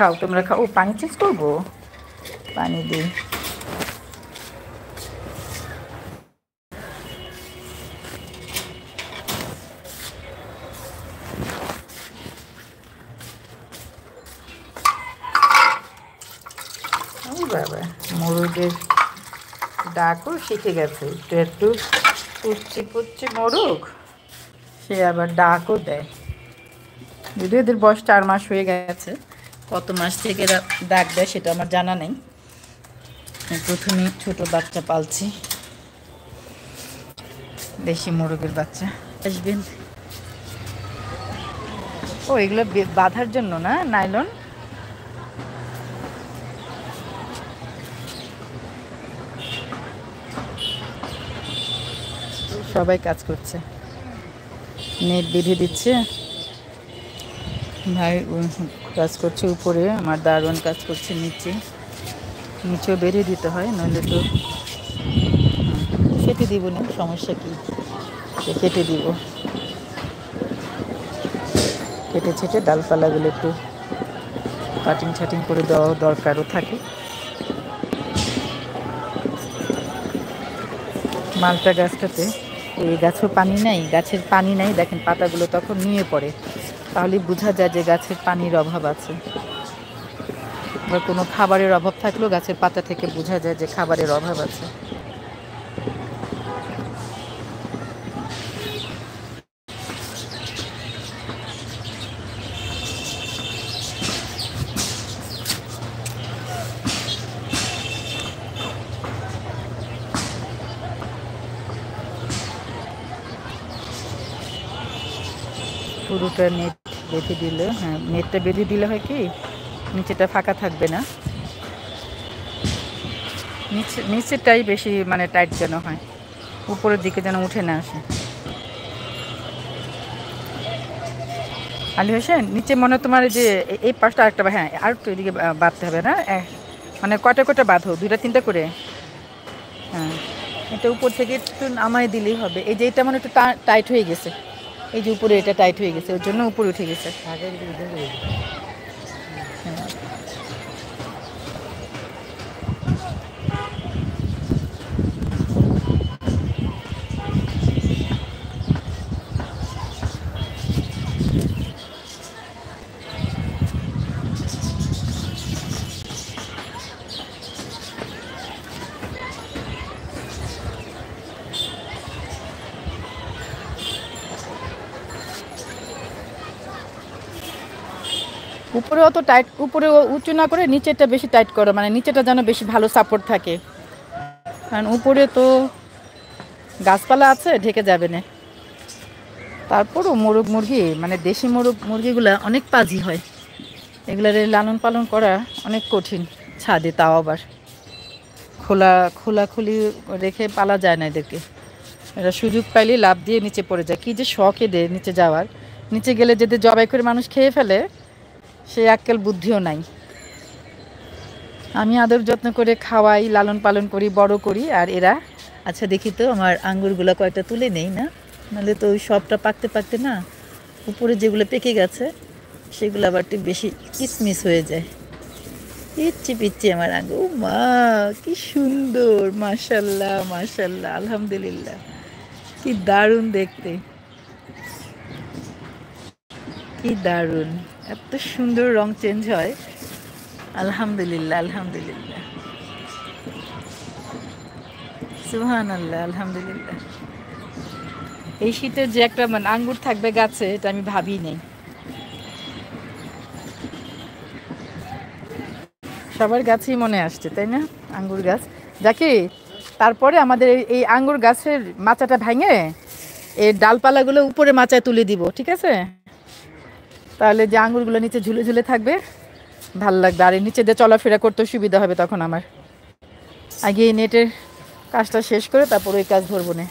খাও, তোমরা খাও। ও পানি চেঞ্জ করবো, পানি দিই। বাবা, মোরগের ডাকও শিখে গেছে, একটু একটু পুচ্ছি পুচ্ছি মোরগ, সে আবার ডাকও দেয়। যদিও এদের বয়স 4 মাস হয়ে গেছে, কত মাস থেকে এরা ডাক দেয় সেটা আমার জানা নেই। প্রথমে ছোট বাচ্চা পালছি, দেশি মোরগের বাচ্চা। আসবেন। ও এগুলো বাঁধার জন্য না, নাইলন। সবাই কাজ করছে, নেট বেঁধে দিচ্ছে, ভাই কাজ করছে উপরে, আমার দারোয়ান কাজ করছে নিচে, নিচেও বেঁধে দিতে হয়, নইলে তো কেটে দিব না, সমস্যা কি, কেটে দিব, কেটে ছেটে ডালপালাগুলো একটু কাটিং ছাটিং করে দেওয়া দরকারও থাকে। মালটা গাছটাতে, এই গাছেও পানি নাই, গাছের পানি নাই, দেখেন পাতাগুলো তখন নিয়ে পড়ে, তাহলে বোঝা যায় যে গাছের পানির অভাব আছে। বা কোনো খাবারের অভাব থাকলেও গাছের পাতা থেকে বোঝা যায় যে খাবারের অভাব আছে। পুরোটা নেট বেঁধে দিলে, হ্যাঁ নেটটা বেঁধে দিলে হয় কি নিচেটা ফাঁকা থাকবে না, নিচেরটাই বেশি মানে টাইট যেন হয়, উপরের দিকে যেন উঠে না আসে। আলী হোসেন, নিচে মনে তোমার যে এই পাশটা আরেকটা, হ্যাঁ আর একটু এদিকে বাঁধতে হবে না, মানে কটা কটা বাঁধো, 2টা 3টা করে। হ্যাঁ, এটা উপর থেকে একটু নামাই দিলেই হবে। এই যে এটা মানে একটু টাইট হয়ে গেছে, এই যে উপরে এটা টাইট হয়ে গেছে, ওর জন্য উপরে উঠে গেছে। উপরে অত টাইট, উপরে উঁচু না করে নিচেরটা বেশি টাইট করো, মানে নিচেটা যেন বেশি ভালো সাপোর্ট থাকে, কারণ উপরে তো গাছপালা আছে ঢেকে যাবে না। তারপরও মোরগ মুরগি মানে দেশি মোরগ মুরগিগুলা অনেক পাজি হয়, এগুলার লালন পালন করা অনেক কঠিন, ছাদে তাও আবার খোলাখুলি রেখে পালা যায় না এদেরকে, এরা সুযোগ পাইলে লাভ দিয়ে নিচে পড়ে যায়, কী যে শখ এদের নিচে যাওয়ার, নিচে গেলে যদি জবাই করে মানুষ খেয়ে ফেলে সে আক্কেল বুদ্ধিও নাই। আমি আদর যত্ন করে খাওয়াই, লালন পালন করি, বড় করি, আর এরা, আচ্ছা দেখি তো আমার আঙ্গুরগুলো কয়টা তুলে নেই না, নাহলে তো ওই সবটা পাকতে পাকতে না উপরে যেগুলো পেকে গেছে সেগুলো আবার একটু বেশি কিসমিস হয়ে যায়। পিচ্ছি পিচ্ছি আমার আঙ্গুর, মা কি সুন্দর, মাশাল্লাহ মাশাল্লাহ, আলহামদুলিল্লাহ, কি দারুণ দেখতে, কি দারুণ, এত সুন্দর রং চেঞ্জ হয়, আলহামদুলিল্লাহ আলহামদুলিল্লাহ, সুবহানাল্লাহ, আলহামদুলিল্লাহ। এই শীতের যে একটা মানে আঙ্গুর থাকবে গাছে, এটা আমি ভাবি নাই। সবার গাছেই মনে আসছে তাই না, আঙ্গুর গাছ। যাকে তারপরে আমাদের এই আঙ্গুর গাছের মাচাটা ভেঙে এই ডালপালাগুলো উপরে মাচায় তুলে দিব, ঠিক আছে, তাহলে যে আঙ্গুরগুলো নিচে ঝুলে ঝুলে থাকবে ভাল লাগবে, আর নিচে দিয়ে চলাফেরা করতে সুবিধা হবে তখন আমার। আগে এই নেটের কাজটা শেষ করে তারপর ওই কাজ ধরবো না।